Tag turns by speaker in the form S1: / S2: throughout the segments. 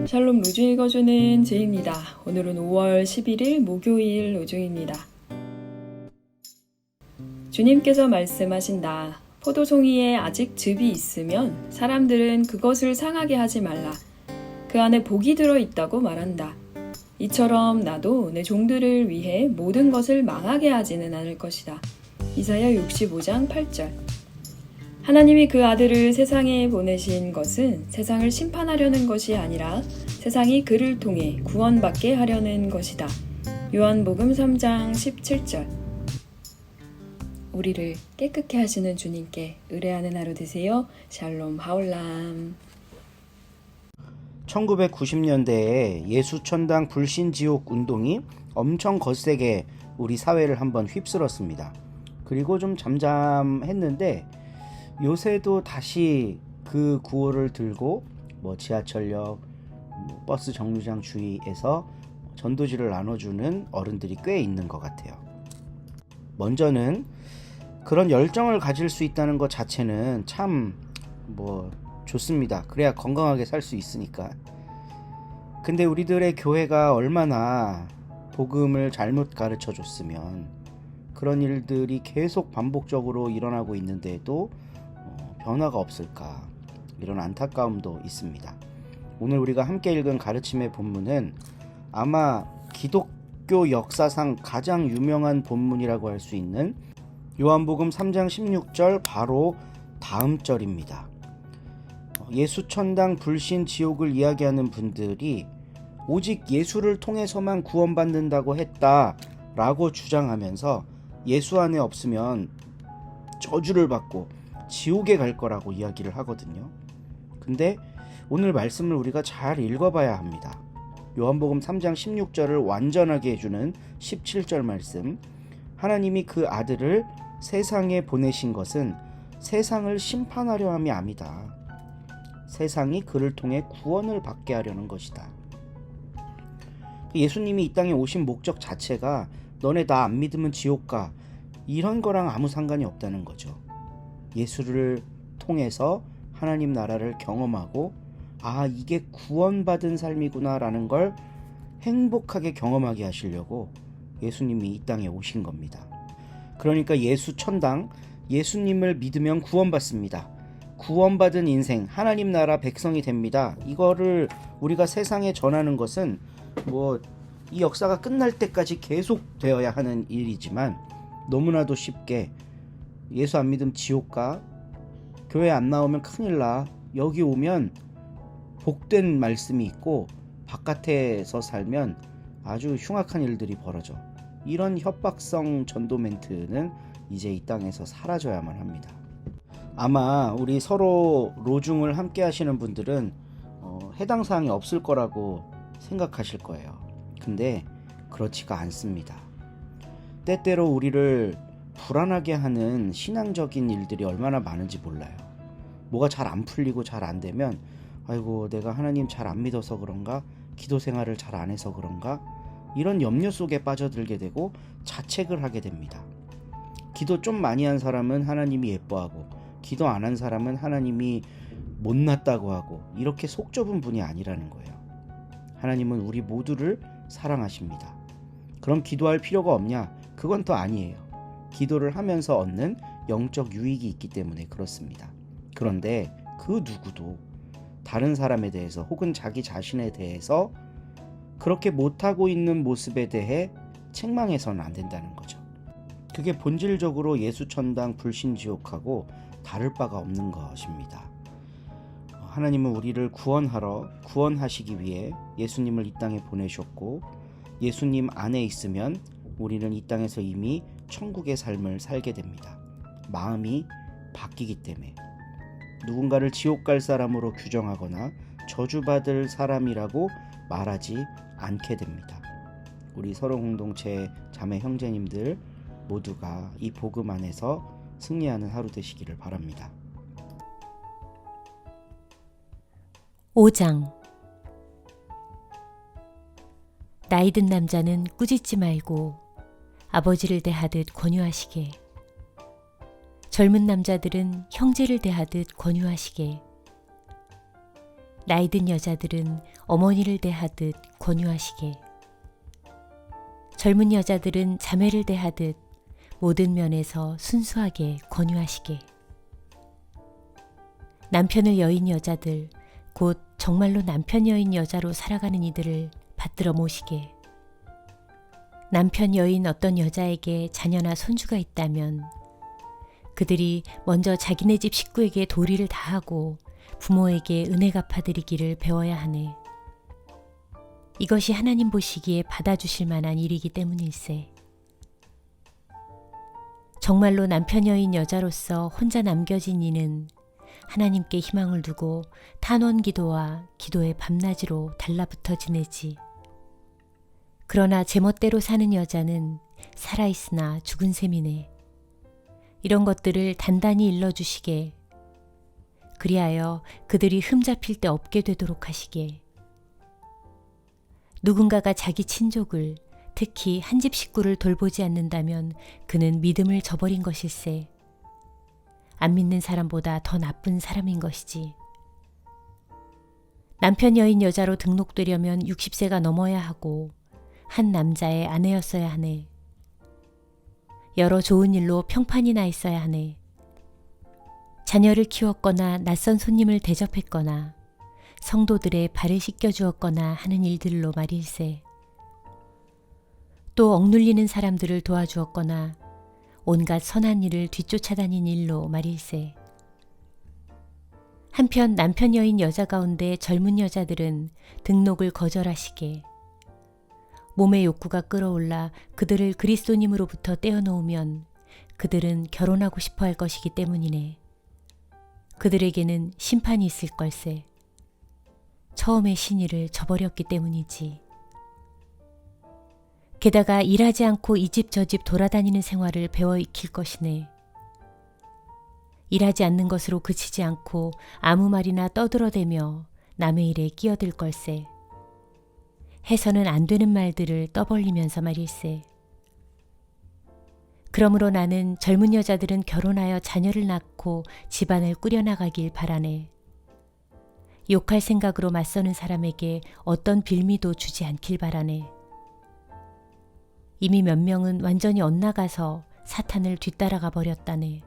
S1: 샬롬 로중 읽어주는 제입니다. 오늘은 5월 11일 목요일 로중입니다. 주님께서 말씀하신다. 포도송이에 아직 즙이 있으면 사람들은 그것을 상하게 하지 말라. 그 안에 복이 들어있다고 말한다. 이처럼 나도 내 종들을 위해 모든 것을 망하게 하지는 않을 것이다. 이사야 65장 8절. 하나님이 그 아들을 세상에 보내신 것은 세상을 심판하려는 것이 아니라 세상이 그를 통해 구원받게 하려는 것이다. 요한복음 3장 17절. 우리를 깨끗게 하시는 주님께 의뢰하는 하루 되세요. 샬롬 하올람.
S2: 1990년대에 예수천당 불신지옥 운동이 엄청 거세게 우리 사회를 한번 휩쓸었습니다. 그리고 좀 잠잠했는데 요새도 다시 그 구호를 들고 지하철역, 버스 정류장 주위에서 전도지를 나눠주는 어른들이 꽤 있는 것 같아요. 먼저는 그런 열정을 가질 수 있다는 것 자체는 참 좋습니다. 그래야 건강하게 살 수 있으니까. 근데 우리들의 교회가 얼마나 복음을 잘못 가르쳐 줬으면 그런 일들이 계속 반복적으로 일어나고 있는데도 변화가 없을까, 이런 안타까움도 있습니다. 오늘 우리가 함께 읽은 가르침의 본문은 아마 기독교 역사상 가장 유명한 본문이라고 할 수 있는 요한복음 3장 16절 바로 다음 절입니다. 예수천당 불신지옥을 이야기하는 분들이 오직 예수를 통해서만 구원받는다고 했다라고 주장하면서 예수 안에 없으면 저주를 받고 지옥에 갈 거라고 이야기를 하거든요. 근데 오늘 말씀을 우리가 잘 읽어봐야 합니다. 요한복음 3장 16절을 완전하게 해주는 17절 말씀. 하나님이 그 아들을 세상에 보내신 것은 세상을 심판하려 함이 아니다. 세상이 그를 통해 구원을 받게 하려는 것이다. 예수님이 이 땅에 오신 목적 자체가 너네 나 안 믿으면 지옥 가, 이런 거랑 아무 상관이 없다는 거죠. 예수를 통해서 하나님 나라를 경험하고 이게 구원받은 삶이구나 라는 걸 행복하게 경험하게 하시려고 예수님이 이 땅에 오신 겁니다. 그러니까 예수천당, 예수님을 믿으면 구원받습니다. 구원받은 인생, 하나님 나라 백성이 됩니다. 이거를 우리가 세상에 전하는 것은 이 역사가 끝날 때까지 계속 되어야 하는 일이지만 너무나도 쉽게 예수 안 믿으면 지옥 가, 교회 안 나오면 큰일 나, 여기 오면 복된 말씀이 있고 바깥에서 살면 아주 흉악한 일들이 벌어져. 이런 협박성 전도 멘트는 이제 이 땅에서 사라져야만 합니다. 아마 우리 서로 로중을 함께 하시는 분들은 해당 사항이 없을 거라고 생각하실 거예요. 근데 그렇지가 않습니다. 때때로 우리를 불안하게 하는 신앙적인 일들이 얼마나 많은지 몰라요. 뭐가 잘 안 풀리고 잘 안 되면 아이고 내가 하나님 잘 안 믿어서 그런가, 기도 생활을 잘 안 해서 그런가, 이런 염려 속에 빠져들게 되고 자책을 하게 됩니다. 기도 좀 많이 한 사람은 하나님이 예뻐하고 기도 안 한 사람은 하나님이 못났다고 하고, 이렇게 속 좁은 분이 아니라는 거예요. 하나님은 우리 모두를 사랑하십니다. 그럼 기도할 필요가 없냐? 그건 또 아니에요. 기도를 하면서 얻는 영적 유익이 있기 때문에 그렇습니다. 그런데 그 누구도 다른 사람에 대해서 혹은 자기 자신에 대해서 그렇게 못하고 있는 모습에 대해 책망해서는 안 된다는 거죠. 그게 본질적으로 예수천당 불신지옥하고 다를 바가 없는 것입니다. 하나님은 우리를 구원하시기 위해 예수님을 이 땅에 보내셨고, 예수님 안에 있으면 우리는 이 땅에서 이미 천국의 삶을 살게 됩니다. 마음이 바뀌기 때문에 누군가를 지옥 갈 사람으로 규정하거나 저주받을 사람이라고 말하지 않게 됩니다. 우리 서로 공동체 자매 형제님들 모두가 이 복음 안에서 승리하는 하루 되시기를 바랍니다.
S3: 5장. 나이든 남자는 꾸짖지 말고 아버지를 대하듯 권유하시게, 젊은 남자들은 형제를 대하듯 권유하시게, 나이든 여자들은 어머니를 대하듯 권유하시게, 젊은 여자들은 자매를 대하듯 모든 면에서 순수하게 권유하시게, 남편을 여인 여자들, 곧 정말로 남편 여인 여자로 살아가는 이들을 받들어 모시게, 남편 여인 어떤 여자에게 자녀나 손주가 있다면 그들이 먼저 자기네 집 식구에게 도리를 다하고 부모에게 은혜 갚아드리기를 배워야 하네. 이것이 하나님 보시기에 받아주실 만한 일이기 때문일세. 정말로 남편 여인 여자로서 혼자 남겨진 이는 하나님께 희망을 두고 탄원 기도와 기도의 밤낮으로 달라붙어 지내지. 그러나 제멋대로 사는 여자는 살아있으나 죽은 셈이네. 이런 것들을 단단히 일러주시게, 그리하여 그들이 흠잡힐 데 없게 되도록 하시게. 누군가가 자기 친족을, 특히 한 집 식구를 돌보지 않는다면 그는 믿음을 저버린 것일세. 안 믿는 사람보다 더 나쁜 사람인 것이지. 남편 여인 여자로 등록되려면 60세가 넘어야 하고 한 남자의 아내였어야 하네. 여러 좋은 일로 평판이 나 있어야 하네. 자녀를 키웠거나 낯선 손님을 대접했거나 성도들의 발을 씻겨주었거나 하는 일들로 말일세. 또 억눌리는 사람들을 도와주었거나 온갖 선한 일을 뒤쫓아다닌 일로 말일세. 한편 남편 여인 여자 가운데 젊은 여자들은 등록을 거절하시게, 몸의 욕구가 끌어올라 그들을 그리스도님으로부터 떼어놓으면 그들은 결혼하고 싶어 할 것이기 때문이네. 그들에게는 심판이 있을 걸세. 처음의 신의를 저버렸기 때문이지. 게다가 일하지 않고 이 집 저 집 돌아다니는 생활을 배워 익힐 것이네. 일하지 않는 것으로 그치지 않고 아무 말이나 떠들어대며 남의 일에 끼어들 걸세. 해서는 안 되는 말들을 떠벌리면서 말일세. 그러므로 나는 젊은 여자들은 결혼하여 자녀를 낳고 집안을 꾸려나가길 바라네. 욕할 생각으로 맞서는 사람에게 어떤 빌미도 주지 않길 바라네. 이미 몇 명은 완전히 엇나가서 사탄을 뒤따라가 버렸다네.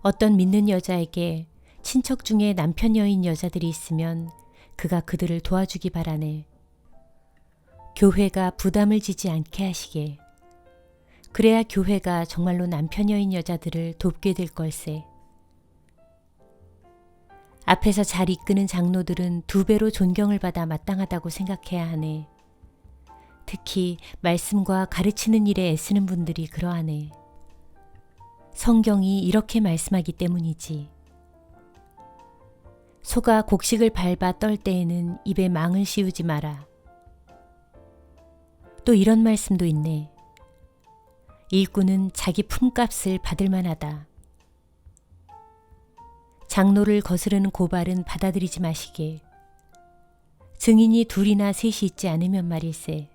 S3: 어떤 믿는 여자에게 친척 중에 남편 여인 여자들이 있으면 그가 그들을 도와주기 바라네. 교회가 부담을 지지 않게 하시게. 그래야 교회가 정말로 남편 여인 여자들을 돕게 될 걸세. 앞에서 잘 이끄는 장로들은 2배로 존경을 받아 마땅하다고 생각해야 하네. 특히 말씀과 가르치는 일에 애쓰는 분들이 그러하네. 성경이 이렇게 말씀하기 때문이지. 소가 곡식을 밟아 떨 때에는 입에 망을 씌우지 마라. 또 이런 말씀도 있네. 일꾼은 자기 품값을 받을 만하다. 장로를 거스르는 고발은 받아들이지 마시게. 증인이 2이나 3이 있지 않으면 말일세.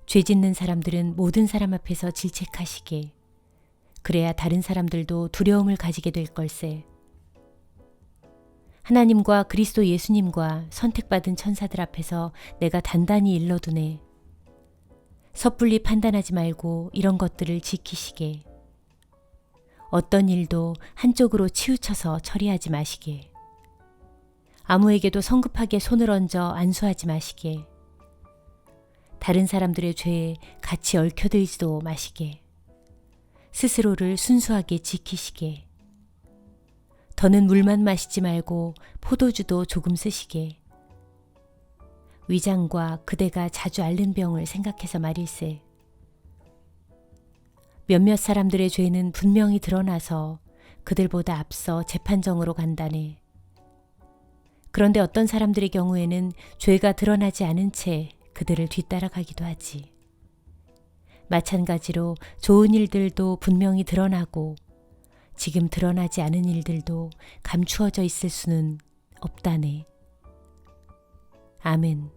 S3: 죄 짓는 사람들은 모든 사람 앞에서 질책하시게. 그래야 다른 사람들도 두려움을 가지게 될 걸세. 하나님과 그리스도 예수님과 선택받은 천사들 앞에서 내가 단단히 일러두네. 섣불리 판단하지 말고 이런 것들을 지키시게. 어떤 일도 한쪽으로 치우쳐서 처리하지 마시게. 아무에게도 성급하게 손을 얹어 안수하지 마시게. 다른 사람들의 죄에 같이 얽혀들지도 마시게. 스스로를 순수하게 지키시게. 더는 물만 마시지 말고 포도주도 조금 쓰시게. 위장과 그대가 자주 앓는 병을 생각해서 말일세. 몇몇 사람들의 죄는 분명히 드러나서 그들보다 앞서 재판정으로 간다네. 그런데 어떤 사람들의 경우에는 죄가 드러나지 않은 채 그들을 뒤따라가기도 하지. 마찬가지로 좋은 일들도 분명히 드러나고 지금 드러나지 않은 일들도 감추어져 있을 수는 없다네. 아멘.